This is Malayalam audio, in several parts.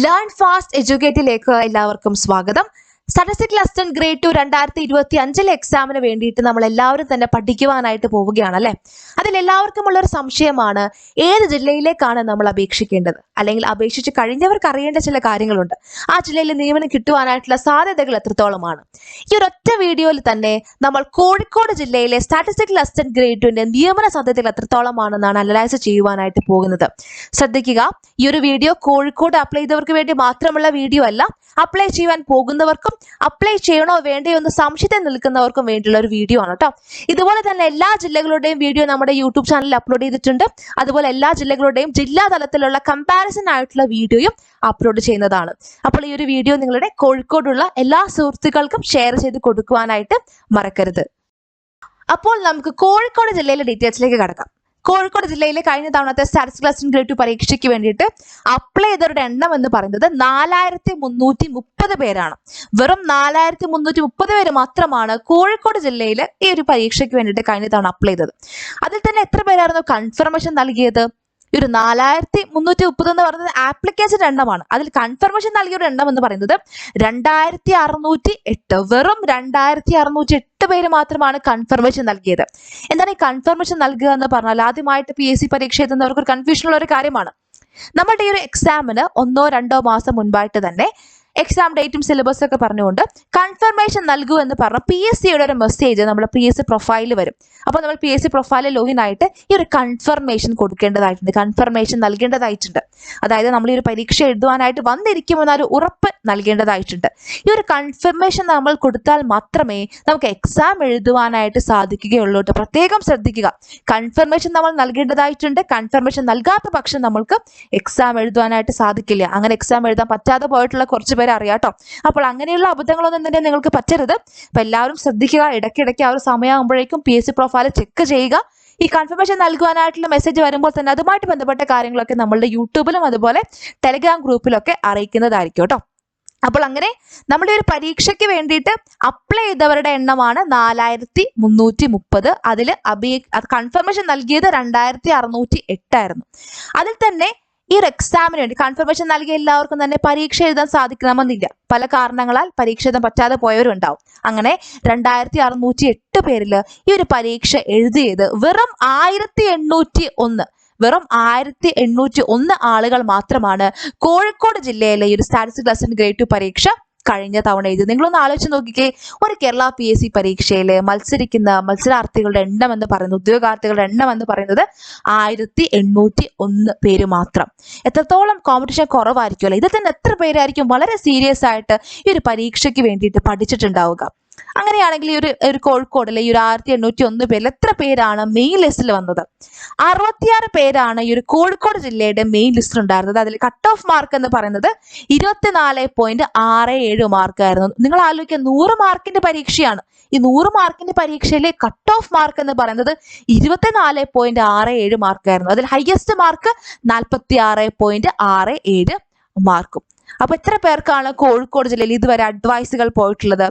ലേൺ ഫാസ്റ്റ് എഡ്യൂക്കേറ്റിലേക്ക് എല്ലാവർക്കും സ്വാഗതം. സ്റ്റാറ്റിസ്റ്റിക്കൽ അസിസ്റ്റന്റ് ഗ്രേഡ് 2 2025 എക്സാമിന് വേണ്ടിയിട്ട് നമ്മൾ എല്ലാവരും തന്നെ പഠിക്കുവാനായിട്ട് പോവുകയാണ് അല്ലേ. അതിൽ എല്ലാവർക്കും ഉള്ളൊരു സംശയമാണ്, ഏത് ജില്ലയിലേക്കാണ് നമ്മൾ അപേക്ഷിക്കേണ്ടത്, അല്ലെങ്കിൽ അപേക്ഷിച്ച് കഴിഞ്ഞവർക്ക് അറിയേണ്ട ചില കാര്യങ്ങളുണ്ട്. ആ ജില്ലയിൽ നിയമനം കിട്ടുവാനായിട്ടുള്ള സാധ്യതകൾ എത്രത്തോളമാണ്. ഈ ഒരൊറ്റ വീഡിയോയിൽ തന്നെ നമ്മൾ കോഴിക്കോട് ജില്ലയിലെ സ്റ്റാറ്റിസ്റ്റിക്കൽ അസിസ്റ്റന്റ് ഗ്രേഡ് 2 നിയമന സാധ്യതകൾ എത്രത്തോളമാണെന്നാണ് അനലൈസ് ചെയ്യുവാനായിട്ട് പോകുന്നത്. ശ്രദ്ധിക്കുക, ഈ ഒരു വീഡിയോ കോഴിക്കോട് അപ്ലൈ ചെയ്തവർക്ക് വേണ്ടി മാത്രമുള്ള വീഡിയോ അല്ല, അപ്ലൈ ചെയ്യാൻ പോകുന്നവർക്കും അപ്ലൈ ചെയ്യണോ വേണ്ടയോ എന്ന് സംശയത്തിൽ നിൽക്കുന്നവർക്കും വേണ്ടിയുള്ള ഒരു വീഡിയോ ആണ് കേട്ടോ. ഇതുപോലെ തന്നെ എല്ലാ ജില്ലകളുടെയും വീഡിയോ നമ്മുടെ യൂട്യൂബ് ചാനലിൽ അപ്ലോഡ് ചെയ്തിട്ടുണ്ട്. അതുപോലെ എല്ലാ ജില്ലകളുടെയും ജില്ലാ തലത്തിലുള്ള കമ്പാരിസൺ ആയിട്ടുള്ള വീഡിയോയും അപ്ലോഡ് ചെയ്യുന്നതാണ്. അപ്പോൾ ഈ ഒരു വീഡിയോ നിങ്ങളുടെ കോഴിക്കോടുള്ള എല്ലാ സുഹൃത്തുക്കൾക്കും ഷെയർ ചെയ്ത് കൊടുക്കുവാനായിട്ട് മറക്കരുത്. അപ്പോൾ നമുക്ക് കോഴിക്കോട് ജില്ലയിലെ ഡീറ്റെയിൽസിലേക്ക് കടക്കാം. കോഴിക്കോട് ജില്ലയിലെ കഴിഞ്ഞ തവണത്തെ സ്റ്റാറ്റിസ്റ്റിക്കൽ അസിസ്റ്റന്റ് ഗ്രേഡ് 2 പരീക്ഷയ്ക്ക് വേണ്ടിയിട്ട് അപ്ലൈ ചെയ്തവരുടെ എണ്ണം എന്ന് പറയുന്നത് 4330 പേരാണ്. വെറും 4330 പേര് മാത്രമാണ് കോഴിക്കോട് ജില്ലയിൽ ഈ ഒരു പരീക്ഷയ്ക്ക് വേണ്ടിയിട്ട് കഴിഞ്ഞ തവണ അപ്ലൈ ചെയ്തത്. അതിൽ തന്നെ എത്ര പേരായിരുന്നു കൺഫർമേഷൻ നൽകിയത്? ഈ ഒരു 4330 എന്ന് പറയുന്നത് ആപ്ലിക്കേഷന്റെ എണ്ണമാണ്. അതിൽ കൺഫർമേഷൻ നൽകിയവരുടെ എണ്ണം എന്ന് പറയുന്നത് 2608. വെറും 2608 പേര് മാത്രമാണ് കൺഫർമേഷൻ നൽകിയത്. എന്താണ് ഈ കൺഫർമേഷൻ നൽകുക എന്ന് പറഞ്ഞാൽ, ആദ്യമായിട്ട് PSC പരീക്ഷ എഴുതുന്നവർക്ക് ഒരു കൺഫ്യൂഷൻ ഉള്ള ഒരു കാര്യമാണ്. നമ്മുടെ ഈ ഒരു എക്സാമിന് 1-2 മാസം മുൻപായിട്ട് തന്നെ എക്സാം ഡേറ്റും സിലബസും ഒക്കെ പറഞ്ഞുകൊണ്ട് കൺഫർമേഷൻ നൽകൂ എന്ന് പറഞ്ഞ PSCയുടെ ഒരു മെസ്സേജ് നമ്മുടെ PSC പ്രൊഫൈലിൽ വരും. അപ്പോൾ നമ്മൾ PSC പ്രൊഫൈലിൽ ലോഗിൻ ആയിട്ട് ഈ ഒരു കൺഫർമേഷൻ കൊടുക്കേണ്ടതായിട്ടുണ്ട്, കൺഫർമേഷൻ നൽകേണ്ടതായിട്ടുണ്ട്. അതായത് നമ്മൾ ഈ ഒരു പരീക്ഷ എഴുതുവാനായിട്ട് വന്നിരിക്കുമെന്നൊരു ഉറപ്പ് നൽകേണ്ടതായിട്ടുണ്ട്. ഈ ഒരു കൺഫർമേഷൻ നമ്മൾ കൊടുത്താൽ മാത്രമേ നമുക്ക് എക്സാം എഴുതുവാനായിട്ട് സാധിക്കുകയുള്ളൂ. പ്രത്യേകം ശ്രദ്ധിക്കുക, കൺഫർമേഷൻ നമ്മൾ നൽകേണ്ടതായിട്ടുണ്ട്. കൺഫർമേഷൻ നൽകാത്ത പക്ഷം നമ്മൾക്ക് എക്സാം എഴുതുവാനായിട്ട് സാധിക്കില്ല. അങ്ങനെ എക്സാം എഴുതാൻ പറ്റാതെ പോയിട്ടുള്ള കുറച്ച് പേര് അറിയാട്ടോ. അപ്പോൾ അങ്ങനെയുള്ള അബദ്ധങ്ങളൊന്നും തന്നെ നിങ്ങൾക്ക് പറ്റരുത്. അപ്പൊ എല്ലാവരും ശ്രദ്ധിക്കുക, ഇടയ്ക്കിടയ്ക്ക് ആ ഒരു സമയമാകുമ്പോഴേക്കും PSC പ്രൊഫൈൽ ചെക്ക് ചെയ്യുക. ഈ കൺഫർമേഷൻ നൽകുവാനായിട്ടുള്ള മെസ്സേജ് വരുമ്പോൾ തന്നെ അതുമായിട്ട് ബന്ധപ്പെട്ട കാര്യങ്ങളൊക്കെ നമ്മളുടെ യൂട്യൂബിലും അതുപോലെ ടെലിഗ്രാം ഗ്രൂപ്പിലൊക്കെ അറിയിക്കുന്നതായിരിക്കും കേട്ടോ. അപ്പോൾ അങ്ങനെ നമ്മുടെ ഒരു പരീക്ഷയ്ക്ക് വേണ്ടിയിട്ട് അപ്ലൈ ചെയ്തവരുടെ എണ്ണമാണ് 4330. അതിൽ കൺഫർമേഷൻ നൽകിയത് 2608 ആയിരുന്നു. അതിൽ തന്നെ ഈ ഒരു എക്സാമിന് വേണ്ടി കൺഫർമേഷൻ നൽകിയ എല്ലാവർക്കും തന്നെ പരീക്ഷ എഴുതാൻ സാധിക്കണമെന്നില്ല. പല കാരണങ്ങളാൽ പരീക്ഷ എഴുതാൻ പറ്റാതെ പോയവരുണ്ടാവും. അങ്ങനെ 2608 പേരിൽ ഈ ഒരു പരീക്ഷ എഴുതിയത് വെറും 1801. വെറും 1801 ആളുകൾ മാത്രമാണ് കോഴിക്കോട് ജില്ലയിലെ ഈ ഒരു സ്റ്റാറ്റിസ്റ്റിക്കൽ അസിസ്റ്റന്റ് ഗ്രേഡ് 2 പരീക്ഷ കഴിഞ്ഞ തവണ എഴുതി. നിങ്ങളൊന്ന് ആലോചിച്ച് നോക്കിക്കേ, ഒരു കേരള PSC പരീക്ഷയിൽ മത്സരിക്കുന്ന മത്സരാർത്ഥികളുടെ എണ്ണം എന്ന് പറയുന്നത്, ഉദ്യോഗാർത്ഥികളുടെ എണ്ണം എന്ന് പറയുന്നത് 1801 പേര് മാത്രം. എത്രത്തോളം കോമ്പറ്റീഷൻ കുറവായിരിക്കുമല്ലോ. ഇതിൽ തന്നെ എത്ര പേരായിരിക്കും വളരെ സീരിയസ് ആയിട്ട് ഈ ഒരു പരീക്ഷയ്ക്ക് വേണ്ടിയിട്ട് പഠിച്ചിട്ടുണ്ടാവുക. അങ്ങനെയാണെങ്കിൽ ഈ ഒരു കോഴിക്കോടിലെ ഈ ഒരു 1801 പേരിൽ എത്ര പേരാണ് മെയിൻ ലിസ്റ്റിൽ വന്നത്? 66 പേരാണ് ഈ ഒരു കോഴിക്കോട് ജില്ലയുടെ മെയിൻ ലിസ്റ്റിൽ ഉണ്ടായിരുന്നത്. അതിൽ കട്ട് ഓഫ് മാർക്ക് എന്ന് പറയുന്നത് 24.67 മാർക്കായിരുന്നു. നിങ്ങൾ ആലോചിക്കുക, 100 മാർക്കിന്റെ പരീക്ഷയാണ്. ഈ 100 മാർക്കിന്റെ പരീക്ഷയിലെ കട്ട് ഓഫ് മാർക്ക് എന്ന് പറയുന്നത് 24.67 മാർക്കായിരുന്നു. അതിൽ ഹയസ്റ്റ് മാർക്ക് 46.67 മാർക്കും. അപ്പൊ എത്ര പേർക്കാണ് കോഴിക്കോട് ജില്ലയിൽ ഇതുവരെ അഡ്വൈസുകൾ പോയിട്ടുള്ളത്?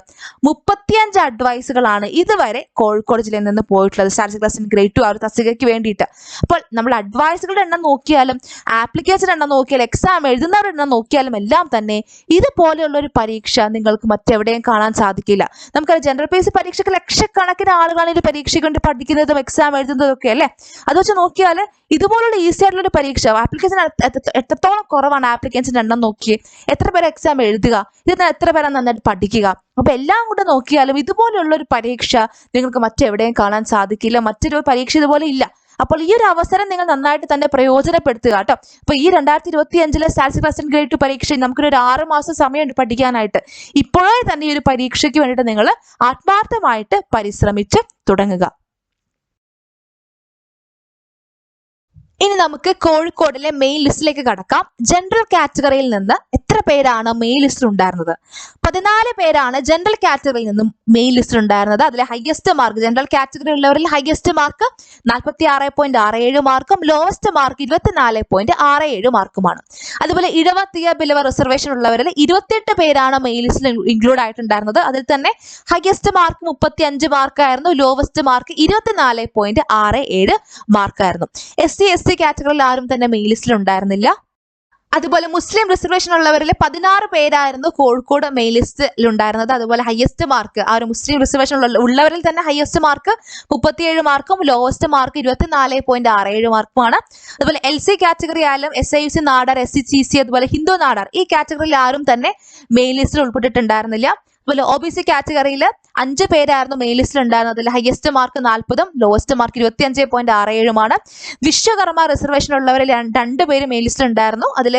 35 അഡ്വൈസുകളാണ് ഇതുവരെ കോഴിക്കോട് ജില്ലയിൽ നിന്ന് പോയിട്ടുള്ളത് സ്റ്റാറ്റിസ്റ്റിക്കൽ അസിസ്റ്റന്റ് ഗ്രേഡ് 2 ആ ഒരു തസ്തികയ്ക്ക് വേണ്ടിയിട്ട്. അപ്പോൾ നമ്മൾ അഡ്വൈസുകളുടെ എണ്ണം നോക്കിയാലും ആപ്ലിക്കേഷന്റെ എണ്ണം നോക്കിയാലും എക്സാം എഴുതുന്നവരുടെ എണ്ണം നോക്കിയാലും എല്ലാം തന്നെ ഇതുപോലെയുള്ള ഒരു പരീക്ഷ നിങ്ങൾക്ക് മറ്റെവിടെയും കാണാൻ സാധിക്കില്ല. നമുക്കറിയാം, ജനറൽ PSC പരീക്ഷയ്ക്ക് ലക്ഷക്കണക്കിന് ആളുകളാണ് ഒരു പരീക്ഷയ്ക്ക് വേണ്ടി പഠിക്കുന്നതും എക്സാം എഴുതുന്നതും ഒക്കെ അല്ലേ. അത് വെച്ച് നോക്കിയാൽ ഇതുപോലുള്ള ഈസി ആയിട്ടുള്ള ഒരു പരീക്ഷ ആപ്ലിക്കേഷൻ എത്രത്തോളം കുറവാണ്. ആപ്ലിക്കൻസിന്റെ എണ്ണം നോക്കി എത്ര പേര് എക്സാം എഴുതുക, ഇതിന് എത്ര പേരെ നന്നായിട്ട് പഠിക്കുക. അപ്പൊ എല്ലാം കൂടെ നോക്കിയാലും ഇതുപോലെയുള്ള ഒരു പരീക്ഷ നിങ്ങൾക്ക് മറ്റെവിടെയും കാണാൻ സാധിക്കില്ല. മറ്റൊരു പരീക്ഷ ഇതുപോലെ ഇല്ല. അപ്പോൾ ഈ ഒരു അവസരം നിങ്ങൾ നന്നായിട്ട് തന്നെ പ്രയോജനപ്പെടുത്തുക കേട്ടോ. അപ്പൊ ഈ 2025 സ്റ്റാറ്റിസ്റ്റിക്കൽ അസിസ്റ്റന്റ് ഗ്രേഡ് 2 പരീക്ഷ നമുക്കൊരു 6 മാസം സമയമുണ്ട് പഠിക്കാനായിട്ട്. ഇപ്പോഴേ തന്നെ ഈ ഒരു പരീക്ഷയ്ക്ക് വേണ്ടിയിട്ട് നിങ്ങൾ ആത്മാർത്ഥമായിട്ട് പരിശ്രമിച്ച് തുടങ്ങുക. ഇനി നമുക്ക് കോഴിക്കോടിലെ മെയിൻ ലിസ്റ്റിലേക്ക് കടക്കാം. ജനറൽ കാറ്റഗറിയിൽ നിന്ന് എത്ര പേരാണ് മെയിൻ ലിസ്റ്റിൽ ഉണ്ടായിരുന്നത്? 14 പേരാണ് ജനറൽ കാറ്റഗറിയിൽ നിന്നും മെയിൻ ലിസ്റ്റിൽ ഉണ്ടായിരുന്നത്. അതിലെ ഹയസ്റ്റ് മാർക്ക്, ജനറൽ കാറ്റഗറി ഉള്ളവരിൽ ഹയസ്റ്റ് മാർക്ക് 46.67 മാർക്കും ലോവസ്റ്റ് മാർക്ക് 24.67 മാർക്കുമാണ്. അതുപോലെ ഇടവ തീയ ബിലവ റിസർവേഷൻ ഉള്ളവരിൽ 28 പേരാണ് മെയിൻ ലിസ്റ്റിൽ ഇൻക്ലൂഡ് ആയിട്ടുണ്ടായിരുന്നത്. അതിൽ തന്നെ ഹയസ്റ്റ് മാർക്ക് 35 മാർക്കായിരുന്നു, ലോവസ്റ്റ് മാർക്ക് 24.67 മാർക്കായിരുന്നു. SC ST കാറ്റഗറിയിൽ ആരും തന്നെ മെയിൻ ലിസ്റ്റിൽ ഉണ്ടായിരുന്നില്ല. അതുപോലെ മുസ്ലിം റിസർവേഷൻ ഉള്ളവരിൽ 16 പേരായിരുന്നു കോഴിക്കോട് മെയിൻ ലിസ്റ്റിൽ ഉണ്ടായിരുന്നത്. അതുപോലെ ഹയസ്റ്റ് മാർക്ക് ആ ഒരു മുസ്ലിം റിസർവേഷൻ ഉള്ളവരിൽ തന്നെ ഹയസ്റ്റ് മാർക്ക് 37 മാർക്കും ലോവസ്റ്റ് മാർക്ക് 24.67 മാർക്കുമാണ്. അതുപോലെ LC കാറ്റഗറി ആയാലും SIUC നാടാർ, SCGC, അതുപോലെ ഹിന്ദു നാടാർ ഈ കാറ്റഗറിയിൽ ആരും തന്നെ മെയിൻ ലിസ്റ്റിൽ ഉൾപ്പെട്ടിട്ടുണ്ടായിരുന്നില്ല. അതുപോലെ OBC കാറ്റഗറിയിൽ 5 പേരായിരുന്നു മെയിൻ ലിസ്റ്റിൽ ഉണ്ടായിരുന്നത്. അതിൽ ഹയസ്റ്റ് മാർക്ക് 40ഉം ലോവസ്റ്റ് മാർക്ക് 25.67മാണ്. വിശ്വകർമ്മ റിസർവേഷൻ ഉള്ളവരിൽ 2 പേര് മെയിൻ ലിസ്റ്റിൽ ഉണ്ടായിരുന്നു. അതിൽ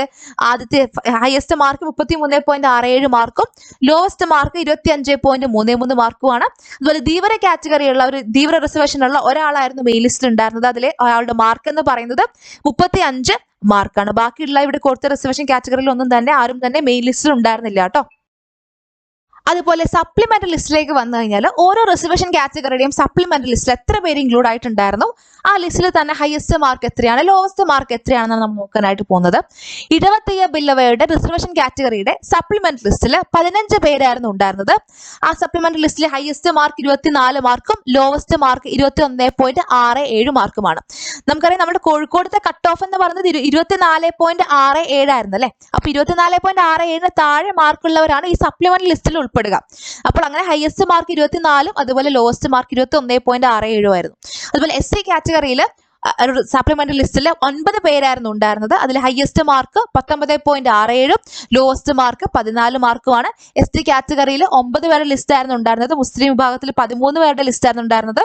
ആദ്യത്തെ ഹയസ്റ്റ് മാർക്ക് 33.67 മാർക്കും ലോവസ്റ്റ് മാർക്ക് 25.33 മാർക്കുമാണ്. അതുപോലെ ധീവര കാറ്റഗറിയുള്ള ധീവര റിസർവേഷനുള്ള ഒരാളായിരുന്നു മെയിൻ ലിസ്റ്റിൽ ഉണ്ടായിരുന്നത്. അതിൽ അയാളുടെ മാർക്ക് എന്ന് പറയുന്നത് 35 മാർക്കാണ്. ബാക്കിയുള്ള ഇവിടെ കൊടുത്ത റിസർവേഷൻ കാറ്റഗറിയിൽ ഒന്നും തന്നെ ആരും തന്നെ മെയിൻ ലിസ്റ്റിൽ ഉണ്ടായിരുന്നില്ല കേട്ടോ. അതുപോലെ സപ്ലിമെന്ററി ലിസ്റ്റിലേക്ക് വന്നു കഴിഞ്ഞാൽ ഓരോ റിസർവേഷൻ കാറ്റഗറിയുടെയും സപ്ലിമെന്ററി ലിസ്റ്റിൽ എത്ര പേര് ഇൻക്ലൂഡ് ആയിട്ടുണ്ടായിരുന്നു, ആ ലിസ്റ്റിൽ തന്നെ ഹയസ്റ്റ് മാർക്ക് എത്രയാണ്, ലോവസ്റ്റ് മാർക്ക് എത്രയാണെന്നാണ് നമ്മൾ നോക്കാനായിട്ട് പോകുന്നത്. ഇടവത്തയ്യ ബില്ലവയുടെ റിസർവേഷൻ കാറ്റഗറിയുടെ സപ്ലിമെന്ററി ലിസ്റ്റിൽ 15 പേരായിരുന്നു ഉണ്ടായിരുന്നത്. ആ സപ്ലിമെന്ററി ലിസ്റ്റിലെ ഹയസ്റ്റ് മാർക്ക് 24 മാർക്കും ലോവസ്റ്റ് മാർക്ക് 21.67 മാർക്കുമാണ്. നമുക്കറിയാം നമ്മുടെ കോഴിക്കോടത്തെ കട്ട് ഓഫ് എന്ന് പറയുന്നത് 24.67 ആയിരുന്നു അല്ലെ. അപ്പൊ 24.67 താഴെ മാർക്കുള്ളവരാണ് ഈ സപ്ലിമെന്ററി ലിസ്റ്റിൽ ഉൾപ്പെടുക. അപ്പോൾ അങ്ങനെ ഹയസ്റ്റ് മാർക്ക് 24ഉം അതുപോലെ ലോവസ്റ്റ് മാർക്ക് 21.67 ആയിരുന്നു. അതുപോലെ SC കാറ്റഗറിയിൽ സപ്ലിമെന്ററി ലിസ്റ്റിൽ 9 പേരായിരുന്നു ഉണ്ടായിരുന്നത്. അതിൽ ഹയസ്റ്റ് മാർക്ക് 19.67ഉം ലോവസ്റ്റ് മാർക്ക് 14 മാർക്കുമാണ്. ST കാറ്റഗറിയിൽ 9 പേരുടെ ലിസ്റ്റ് ആയിരുന്നു ഉണ്ടായിരുന്നത്. മുസ്ലിം വിഭാഗത്തിൽ 13 പേരുടെ ലിസ്റ്റ് ആയിരുന്നു ഉണ്ടായിരുന്നത്.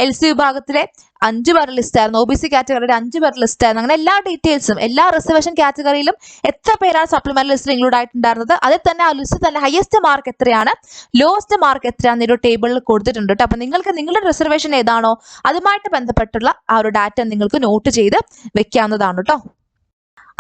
LC വിഭാഗത്തിലെ 5 പേരുടെ ലിസ്റ്റ് ആയിരുന്നു. OBC കാറ്റഗറിയുടെ 5 പേരുടെ ലിസ്റ്റ് ആയിരുന്നു. അങ്ങനെ എല്ലാ ഡീറ്റെയിൽസും എല്ലാ റിസർവേഷൻ കാറ്റഗറിയിലും എത്ര പേരാണ് സപ്ലിമെന്ററി ലിസ്റ്റിൽ ഇൻക്ലൂഡ് ആയിട്ടുണ്ടായിരുന്നത്, അതിൽ തന്നെ ആ ലിസ്റ്റ് തന്നെ ഹയസ്റ്റ് മാർക്ക് എത്രയാണ്, ലോവസ്റ്റ് മാർക്ക് എത്രയാണെന്ന് ഒരു ടേബിളിൽ കൊടുത്തിട്ടുണ്ട് കേട്ടോ. അപ്പൊ നിങ്ങൾക്ക് നിങ്ങളുടെ റിസർവേഷൻ ഏതാണോ അതുമായിട്ട് ബന്ധപ്പെട്ടുള്ള ആ ഒരു ഡാറ്റ നിങ്ങൾക്ക് നോട്ട് ചെയ്ത് വെക്കാവുന്നതാണ് കേട്ടോ.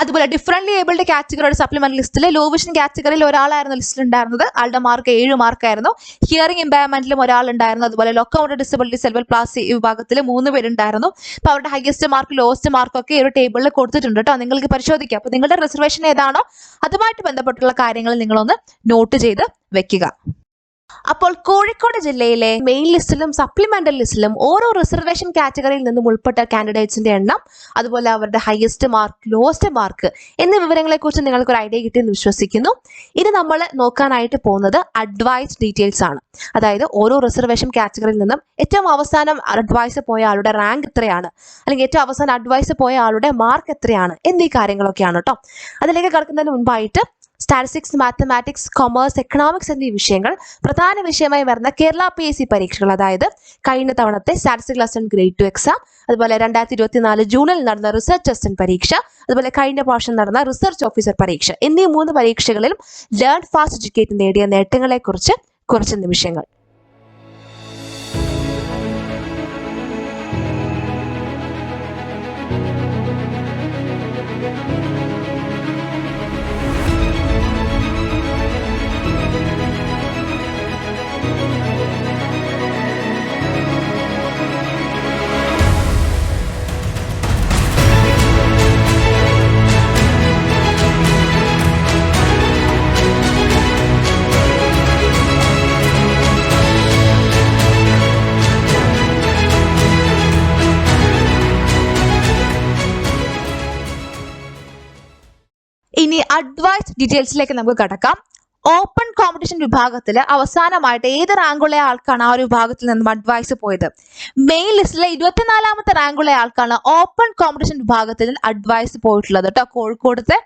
അതുപോലെ ഡിഫറൻറ്റ്ലി ഏബിൾഡ് കാറ്റഗറിയുടെ സപ്ലിമെന്ററി ലിസ്റ്റിൽ ലോ വിഷൻ കാറ്റഗറിയിൽ ഒരാളായിരുന്നു ലിസ്റ്റിൽ ഉണ്ടായിരുന്നത്. ആളുടെ മാർക്ക് 7 മാർക്കായിരുന്നു. ഹിയറിംഗ് ഇമ്പയർമെന്റിലും ഒരാളുണ്ടായിരുന്നു. അതുപോലെ ലോക്കോമോട്ടീവ് ഡിസബിലിറ്റി സെൽവൽ പ്ലാസി വിഭാഗത്തിൽ 3 പേരുണ്ടായിരുന്നു. അപ്പൊ അവരുടെ ഹയസ്റ്റ് മാർക്ക് ലോവസ്റ്റ് മാർക്കൊക്കെ ഒരു ടേബിളിൽ കൊടുത്തിട്ടുണ്ട് കേട്ടോ. നിങ്ങൾക്ക് പരിശോധിക്കാം. അപ്പൊ നിങ്ങളുടെ റിസർവേഷൻ ഏതാണോ അതുമായിട്ട് ബന്ധപ്പെട്ടുള്ള കാര്യങ്ങൾ നിങ്ങളൊന്ന് നോട്ട് ചെയ്ത് വെക്കുക. അപ്പോൾ കോഴിക്കോട് ജില്ലയിലെ മെയിൻ ലിസ്റ്റിലും സപ്ലിമെന്ററി ലിസ്റ്റിലും ഓരോ റിസർവേഷൻ കാറ്റഗറിയിൽ നിന്നും ഉൾപ്പെട്ട കാൻഡിഡേറ്റ്സിന്റെ എണ്ണം, അതുപോലെ അവരുടെ ഹയസ്റ്റ് മാർക്ക്, ലോവസ്റ്റ് മാർക്ക് എന്നീ വിവരങ്ങളെ കുറിച്ച് നിങ്ങൾക്ക് ഒരു ഐഡിയ കിട്ടിയെന്ന് വിശ്വസിക്കുന്നു. ഇനി നമ്മൾ നോക്കാനായിട്ട് പോകുന്നത് അഡ്വൈസ് ഡീറ്റെയിൽസ് ആണ്. അതായത് ഓരോ റിസർവേഷൻ കാറ്റഗറിയിൽ നിന്നും ഏറ്റവും അവസാനം അഡ്വൈസ് പോയ ആളുടെ റാങ്ക് എത്രയാണ്, അല്ലെങ്കിൽ ഏറ്റവും അവസാനം അഡ്വൈസ് പോയ ആളുടെ മാർക്ക് എത്രയാണ് എന്നീ കാര്യങ്ങളൊക്കെയാണ് കേട്ടോ. അതിലേക്ക് കടക്കുന്നതിന് മുൻപായിട്ട് സ്റ്റാറ്റിസ്റ്റിക്സ്, മാത്തമാറ്റിക്സ്, കൊമേഴ്സ്, എക്കണോമിക്സ് എന്നീ വിഷയങ്ങൾ പ്രധാന വിഷയമായി വരുന്ന കേരള PSC പരീക്ഷകൾ, അതായത് കഴിഞ്ഞ തവണത്തെ സ്റ്റാറ്റിസ്റ്റിക്കൽ അസിസ്റ്റന്റ് ഗ്രേഡ് 2 എക്സാം, അതുപോലെ 2024 ജൂണിൽ നടന്ന റിസർച്ച് അസിസ്റ്റന്റ് പരീക്ഷ, അതുപോലെ കഴിഞ്ഞ വർഷം നടന്ന റിസർച്ച് ഓഫീസർ പരീക്ഷ എന്നീ 3 പരീക്ഷകളിലും ലേൺ ഫാസ്റ്റ് എഡ്യൂക്കേറ്റ് നേടിയ നേട്ടങ്ങളെ കുറിച്ച് കുറച്ച് നിമിഷങ്ങൾ. ഇനി അഡ്വൈസ് ഡീറ്റെയിൽസിലേക്ക് നമുക്ക് കടക്കാം. ഓപ്പൺ കോമ്പറ്റീഷൻ വിഭാഗത്തിൽ അവസാനമായിട്ട് ഏത് റാങ്കുള്ള ആൾക്കാണ് ആ ഒരു വിഭാഗത്തിൽ നിന്നും അഡ്വൈസ് പോയത്? മെയിൻ ലിസ്റ്റിലെ 24ാമത്തെ റാങ്കുള്ള ആൾക്കാണ് ഓപ്പൺ കോമ്പറ്റീഷൻ വിഭാഗത്തിൽ അഡ്വൈസ് പോയിട്ടുള്ളത് കേട്ടോ. കോഴിക്കോടത്തെ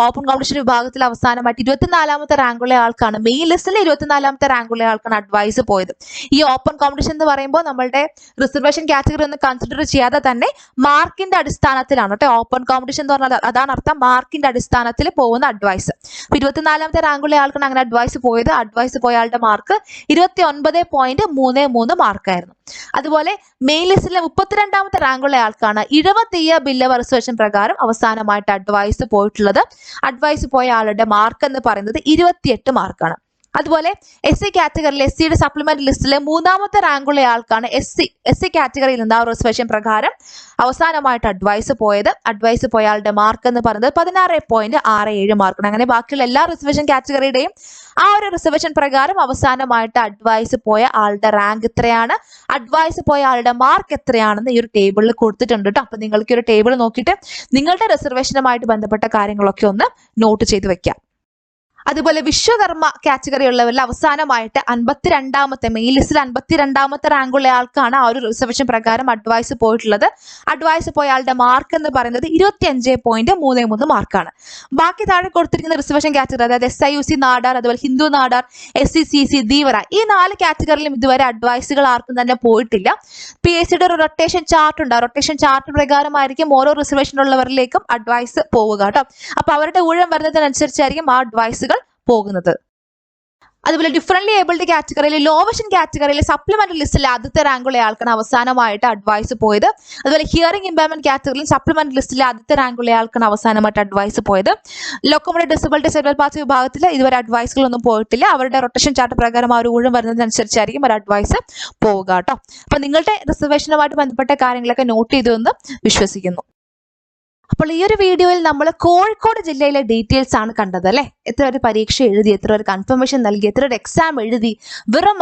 ഓപ്പൺ കോമ്പറ്റീഷൻ വിഭാഗത്തിൽ അവസാനമായിട്ട് 24ാമത്തെ റാങ്കുള്ള ആൾക്കാണ്, മെയിൻ ലിസ്റ്റിലെ 24ാമത്തെ റാങ്കുള്ള ആൾക്കാണ് അഡ്വൈസ് പോയത്. ഈ ഓപ്പൺ കോമ്പറ്റീഷൻ എന്ന് പറയുമ്പോൾ നമ്മളുടെ റിസർവേഷൻ കാറ്റഗറി ഒന്നും കൺസിഡർ ചെയ്യാതെ തന്നെ മാർക്കിന്റെ അടിസ്ഥാനത്തിലാണ് കേട്ടോ. ഓപ്പൺ കോമ്പറ്റീഷൻ എന്ന് പറഞ്ഞാൽ അതാണ് അർത്ഥം, മാർക്കിന്റെ അടിസ്ഥാനത്തിൽ പോകുന്ന അഡ്വൈസ്. 24ാമത്തെ റാങ്കുള്ള ആൾക്കാണ് അങ്ങനെ അഡ്വൈസ് പോയത്. അഡ്വൈസ് പോയ ആളുടെ മാർക്ക് 29.33 മാർക്കായിരുന്നു. അതുപോലെ മെയിൻ ലിസ്റ്റിലെ 32ാമത്തെ റാങ്കുള്ള ആൾക്കാണ് ഇടവത്തയ്യ ബില്ലവ റിസർവേഷൻ പ്രകാരം അവസാനമായിട്ട് അഡ്വൈസ് പോയിട്ടുള്ളത്. അഡ്വൈസ് പോയ ആളുടെ മാർക്ക് എന്ന് പറയുന്നത് 28 മാർക്കാണ്. അതുപോലെ SC കാറ്റഗറിയിൽ SCയുടെ സപ്ലിമെന്റ് ലിസ്റ്റിലെ മൂന്നാമത്തെ റാങ്കുള്ള ആൾക്കാണ് SC കാറ്റഗറിയിൽ നിന്ന് ആ റിസർവേഷൻ പ്രകാരം അവസാനമായിട്ട് അഡ്വൈസ് പോയ ആളുടെ മാർക്ക് എന്ന് പറയുന്നത് 16.67 മാർക്കാണ്. അങ്ങനെ ബാക്കിയുള്ള എല്ലാ റിസർവേഷൻ കാറ്റഗറിയുടെയും ആ ഒരു റിസർവേഷൻ പ്രകാരം അവസാനമായിട്ട് അഡ്വൈസ് പോയ ആളുടെ റാങ്ക് എത്രയാണ്, അഡ്വൈസ് പോയ ആളുടെ മാർക്ക് എത്രയാണെന്ന് ഈ ഒരു ടേബിളിൽ കൊടുത്തിട്ടുണ്ട് കേട്ടോ. അപ്പൊ നിങ്ങൾക്ക് ഈ ഒരു ടേബിൾ നോക്കിയിട്ട് നിങ്ങളുടെ റിസർവേഷനുമായിട്ട് ബന്ധപ്പെട്ട കാര്യങ്ങളൊക്കെ ഒന്ന് നോട്ട് ചെയ്ത് വെക്കാം. അതുപോലെ വിശ്വകർമ്മ കാറ്റഗറി ഉള്ളവരിൽ അവസാനമായിട്ട് 52ാമത്തെ മെയിൻ ലിസ്റ്റിൽ 52ാമത്തെ റാങ്കുള്ള ആൾക്കാണ് ആ ഒരു റിസർവേഷൻ പ്രകാരം അഡ്വൈസ് പോയിട്ടുള്ളത്. അഡ്വൈസ് പോയ ആളുടെ മാർക്ക് എന്ന് പറയുന്നത് 25.33 മാർക്കാണ്. ബാക്കി താഴെ കൊടുത്തിരിക്കുന്ന റിസർവേഷൻ കാറ്റഗറി, അതായത് SIUC നാടാർ, അതുപോലെ ഹിന്ദു നാടാർ, SCCC ധീവര, ഈ 4 കാറ്റഗറിയിലും ഇതുവരെ അഡ്വൈസുകൾ ആർക്കും തന്നെ പോയിട്ടില്ല. PSCയുടെ ഒരു റൊട്ടേഷൻ ചാർട്ട് ഉണ്ട്. റൊട്ടേഷൻ ചാർട്ട് പ്രകാരമായിരിക്കും ഓരോ റിസർവേഷൻ ഉള്ളവരിലേക്കും അഡ്വൈസ് പോവുക കേട്ടോ. അപ്പൊ അവരുടെ ഊഴം വരുന്നതിനനുസരിച്ചായിരിക്കും ആ അഡ്വൈസുകൾ പോകുന്നത്. അതുപോലെ ഡിഫറൻറ്റ്ലി ഏബിൾഡ് കാറ്റഗറിയിൽ ലോവഷൻ കാറ്റഗറിയിലെ സപ്ലിമെന്ററി ലിസ്റ്റിലെ ആദ്യത്തെ റാങ്കുള്ള ആൾക്കാണ് അവസാനമായിട്ട് അഡ്വൈസ് പോയത്. അതുപോലെ ഹിയറിംഗ് ഇമ്പയർമെന്റ് കാറ്റഗറിയിൽ സപ്ലിമെന്ററി ലിസ്റ്റിലെ ആദ്യത്തെ റാങ്കുള്ള ആൾക്കാണ് അവസാനമായിട്ട് അഡ്വൈസ് പോയത്. ലോക്കോമോട്ടീവ് ഡിസബിലിറ്റി സെറിബ്രൽ പാൾസി വിഭാഗത്തിൽ ഇതുവരെ അഡ്വൈസുകളൊന്നും പോയിട്ടില്ല. അവരുടെ റൊട്ടേഷൻ ചാർട്ട് പ്രകാരം ആ ഒരു ഊഴം വരുന്നതിനനുസരിച്ചായിരിക്കും ഒരു അഡ്വൈസ് പോവുക കേട്ടോ. അപ്പൊ നിങ്ങളുടെ റിസർവേഷനുമായിട്ട് ബന്ധപ്പെട്ട കാര്യങ്ങളൊക്കെ നോട്ട് ചെയ്തു എന്ന് വിശ്വസിക്കുന്നു. അപ്പോൾ ഈ ഒരു വീഡിയോയിൽ നമ്മൾ കോഴിക്കോട് ജില്ലയിലെ ഡീറ്റെയിൽസ് ആണ് കണ്ടത് അല്ലെ. എത്ര ഒരു പരീക്ഷ എഴുതി, എത്ര ഒരു കൺഫർമേഷൻ നൽകി, എത്ര ഒരു എക്സാം എഴുതി, വെറും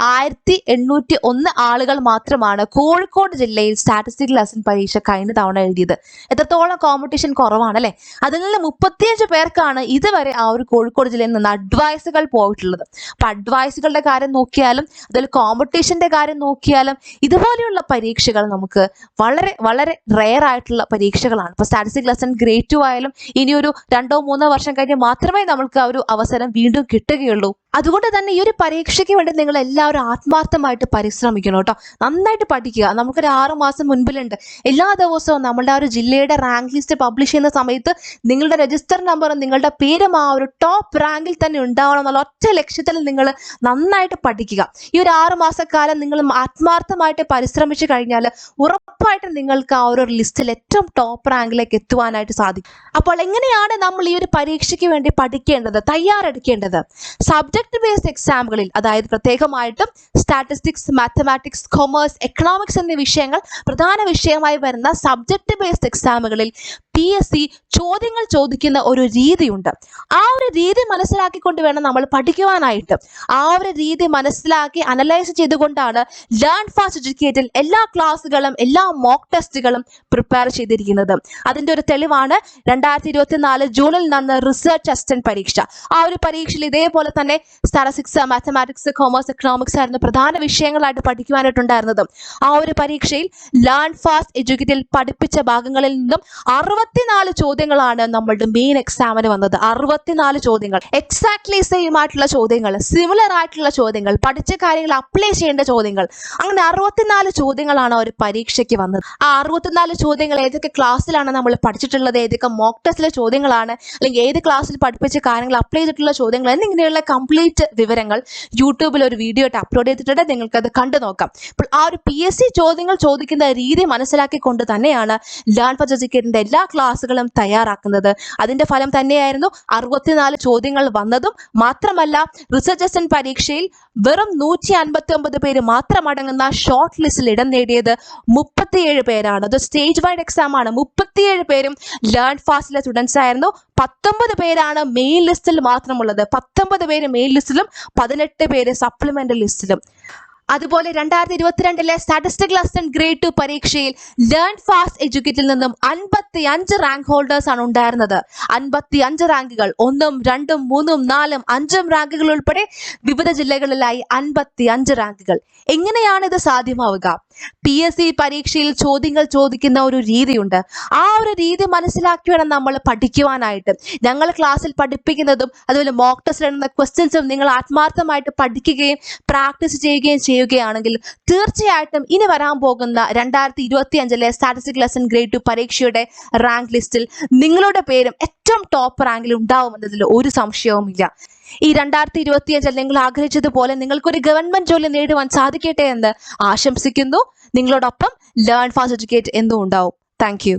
1801 ആളുകൾ മാത്രമാണ് കോഴിക്കോട് ജില്ലയിൽ സ്റ്റാറ്റിസ്റ്റിക്കൽ അസിസ്റ്റന്റ് പരീക്ഷ കഴിഞ്ഞ തവണ എഴുതിയത്. എത്രത്തോളം കോമ്പറ്റീഷൻ കുറവാണ് അല്ലെ. അതിൽ നിന്ന് 35 പേർക്കാണ് ഇതുവരെ ആ ഒരു കോഴിക്കോട് ജില്ലയിൽ നിന്ന് അഡ്വൈസുകൾ പോയിട്ടുള്ളത്. അപ്പൊ അഡ്വൈസുകളുടെ കാര്യം നോക്കിയാലും അതിൽ കോമ്പറ്റീഷന്റെ കാര്യം നോക്കിയാലും ഇതുപോലെയുള്ള പരീക്ഷകൾ നമുക്ക് വളരെ വളരെ റെയർ ആയിട്ടുള്ള പരീക്ഷകളാണ്. ഇപ്പൊ സ്റ്റാറ്റിസ്റ്റിക്കൽ അസിസ്റ്റന്റ് ഗ്രേഡ് 2 ആയാലും ഇനി ഒരു 2-3 വർഷം കഴിഞ്ഞ് മാത്രമേ നമുക്ക് ആ ഒരു അവസരം വീണ്ടും കിട്ടുകയുള്ളൂ. അതുകൊണ്ട് തന്നെ ഈ ഒരു പരീക്ഷയ്ക്ക് വേണ്ടി നിങ്ങൾ എല്ലാവരും ആത്മാർത്ഥമായിട്ട് പരിശ്രമിക്കണം കേട്ടോ. നന്നായിട്ട് പഠിക്കുക. നമുക്കൊരു 6 മാസം മുൻപിലുണ്ട്. എല്ലാ ദിവസവും നമ്മളുടെ ആ ഒരു ജില്ലയുടെ റാങ്ക് ലിസ്റ്റ് പബ്ലിഷ് ചെയ്യുന്ന സമയത്ത് നിങ്ങളുടെ രജിസ്റ്റർ നമ്പറും നിങ്ങളുടെ പേരും ആ ഒരു ടോപ്പ് റാങ്കിൽ തന്നെ ഉണ്ടാവണം എന്നുള്ള ഒറ്റ ലക്ഷ്യത്തിൽ നിങ്ങൾ നന്നായിട്ട് പഠിക്കുക. ഈ ഒരു 6 മാസക്കാലം നിങ്ങൾ ആത്മാർത്ഥമായിട്ട് പരിശ്രമിച്ചു കഴിഞ്ഞാൽ ഉറപ്പായിട്ടും നിങ്ങൾക്ക് ആ ഒരു ലിസ്റ്റിൽ ഏറ്റവും ടോപ്പ് റാങ്കിലേക്ക് എത്തുവാനായിട്ട് സാധിക്കും. അപ്പോൾ എങ്ങനെയാണ് നമ്മൾ ഈ ഒരു പരീക്ഷയ്ക്ക് വേണ്ടി പഠിക്കേണ്ടത്, തയ്യാറെടുക്കേണ്ടത്? സബ്ജക്ട് ബേസ്ഡ് എക്സാമുകളിൽ, അതായത് പ്രത്യേകമായിട്ടും സ്റ്റാറ്റിസ്റ്റിക്സ്, മാത്തമാറ്റിക്സ്, കൊമേഴ്സ്, എക്കണോമിക്സ് എന്നീ വിഷയങ്ങൾ പ്രധാന വിഷയമായി വരുന്ന സബ്ജക്ട് ബേസ്ഡ് എക്സാമുകളിൽ PSC ചോദ്യങ്ങൾ ചോദിക്കുന്ന ഒരു രീതിയുണ്ട്. ആ ഒരു രീതി മനസ്സിലാക്കിക്കൊണ്ട് വേണം നമ്മൾ പഠിക്കുവാനായിട്ട്. ആ ഒരു രീതി മനസ്സിലാക്കി അനലൈസ് ചെയ്തുകൊണ്ടാണ് ലേൺ ഫാസ്റ്റ് എഡ്യൂക്കേറ്റഡ് എല്ലാ ക്ലാസ്സുകളും എല്ലാ മോക്ക് ടെസ്റ്റുകളും പ്രിപ്പയർ ചെയ്തിരിക്കുന്നത്. അതിന്റെ ഒരു തെളിവാണ് 2024 ജൂണിൽ നടന്ന റിസർച്ച് അസിസ്റ്റന്റ് പരീക്ഷ. ആ ഒരു പരീക്ഷയിൽ ഇതേപോലെ തന്നെ സ്റ്റാറ്റിസ്റ്റിക്സ്, മാത്തമാറ്റിക്സ്, കൊമേഴ്സ്, എക്കണോമിക്സ് ആയിരുന്നു പ്രധാന വിഷയങ്ങളായിട്ട് പഠിക്കുവാനായിട്ടുണ്ടായിരുന്നത്. ആ ഒരു പരീക്ഷയിൽ ലേൺ ഫാസ്റ്റ് എഡ്യൂക്കേറ്റഡ് പഠിപ്പിച്ച ഭാഗങ്ങളിൽ നിന്നും 64 ചോദ്യങ്ങളാണ് നമ്മളുടെ മെയിൻ എക്സാമിന് വന്നത്. 64 ചോദ്യങ്ങൾ, എക്സാക്ട്ലി സെയിം ആയിട്ടുള്ള ചോദ്യങ്ങൾ, സിമിലർ ആയിട്ടുള്ള ചോദ്യങ്ങൾ, പഠിച്ച കാര്യങ്ങൾ അപ്ലൈ ചെയ്യേണ്ട ചോദ്യങ്ങൾ, അങ്ങനെ 64 ചോദ്യങ്ങളാണ് ഒരു പരീക്ഷയ്ക്ക് വന്നത്. ആ 64 ചോദ്യങ്ങൾ ഏതൊക്കെ ക്ലാസ്സിലാണ് നമ്മൾ പഠിച്ചിട്ടുള്ളത്, ഏതൊക്കെ മോക്ക് ടെസ്റ്റിലെ ചോദ്യങ്ങളാണ്, അല്ലെങ്കിൽ ഏത് ക്ലാസ്സിൽ പഠിപ്പിച്ച കാര്യങ്ങൾ അപ്ലൈ ചെയ്തിട്ടുള്ള ചോദ്യങ്ങൾ എന്നിങ്ങനെയുള്ള കംപ്ലീറ്റ് വിവരങ്ങൾ യൂട്യൂബിൽ ഒരു വീഡിയോ ആയിട്ട് അപ്ലോഡ് ചെയ്തിട്ടുണ്ട്. നിങ്ങൾക്ക് അത് കണ്ടു നോക്കാം. അപ്പോൾ ആ ഒരു PSC ചോദ്യങ്ങൾ ചോദിക്കുന്ന രീതി മനസ്സിലാക്കിക്കൊണ്ട് തന്നെയാണ് ലേൺ ഫാസ്റ്റ് എഡ്യൂക്കേറ്റഡിന്റെ എല്ലാ ക്ലാസ്സുകളും തയ്യാറാക്കുന്നത്. അതിന്റെ ഫലം തന്നെയായിരുന്നു 64 ചോദ്യങ്ങൾ വന്നതും. മാത്രമല്ല റിസർച്ച് അസിസ്റ്റന്റ് പരീക്ഷയിൽ വെറും 159 പേര് മാത്രം അടങ്ങുന്ന ഷോർട്ട് ലിസ്റ്റിൽ ഇടം നേടിയത് 37 പേരാണ്. അത് സ്റ്റേജ് വൈഡ് എക്സാം ആണ്. 37 പേരും ലേൺ ഫാസ്റ്റിലെ സ്റ്റുഡൻസ് ആയിരുന്നു. 19 പേരാണ് മെയിൻ ലിസ്റ്റിൽ മാത്രമുള്ളത്. 19 പേര് മെയിൻ ലിസ്റ്റിലും 18 പേര് സപ്ലിമെന്ററി ലിസ്റ്റിലും. അതുപോലെ 2022 സ്റ്റാറ്റിസ്റ്റിക്കൽ അസിസ്റ്റന്റ് ഗ്രേഡ് 2 പരീക്ഷയിൽ ലേൺ ഫാസ്റ്റ് എഡ്യൂക്കേറ്റിൽ നിന്നും 55 റാങ്ക് ഹോൾഡേഴ്സ് ആണ് ഉണ്ടായിരുന്നത്. 55 റാങ്കുകൾ, 1, 2, 3, 4, 5 റാങ്കുകൾ ഉൾപ്പെടെ വിവിധ ജില്ലകളിലായി 55 റാങ്കുകൾ. എങ്ങനെയാണ് ഇത് സാധ്യമാവുക? PSC പരീക്ഷയിൽ ചോദ്യങ്ങൾ ചോദിക്കുന്ന ഒരു രീതിയുണ്ട്. ആ ഒരു രീതി മനസ്സിലാക്കി വേണം നമ്മൾ പഠിക്കുവാനായിട്ട്. ഞങ്ങൾ ക്ലാസ്സിൽ പഠിപ്പിക്കുന്നതും അതുപോലെ മോക്ക് ടെസ്റ്റിൽ ഇടുന്ന ക്വസ്റ്റ്യൻസും നിങ്ങൾ ആത്മാർത്ഥമായിട്ട് പഠിക്കുകയും പ്രാക്ടീസ് ചെയ്യുകയും ചെയ്യുകയാണെങ്കിൽ തീർച്ചയായിട്ടും ഇനി വരാൻ പോകുന്ന 2025 സ്റ്റാറ്റിസ്റ്റിക്കൽ അസിസ്റ്റന്റ് ഗ്രേഡ് 2 പരീക്ഷയുടെ റാങ്ക് ലിസ്റ്റിൽ നിങ്ങളുടെ പേരും ഏറ്റവും ടോപ്പ് റാങ്കിൽ ഉണ്ടാവുമെന്നതിൽ ഒരു സംശയവുമില്ല. ഈ 2025 നിങ്ങൾ ആഗ്രഹിച്ചതുപോലെ നിങ്ങൾക്കൊരു ഗവൺമെന്റ് ജോലി നേടുവാൻ സാധിക്കട്ടെ എന്ന് ആശംസിക്കുന്നു. നിങ്ങളോടൊപ്പം ലേൺ ഫാസ്റ്റ് എഡ്യൂക്കേറ്റ് എന്നും ഉണ്ടാവും. Thank you.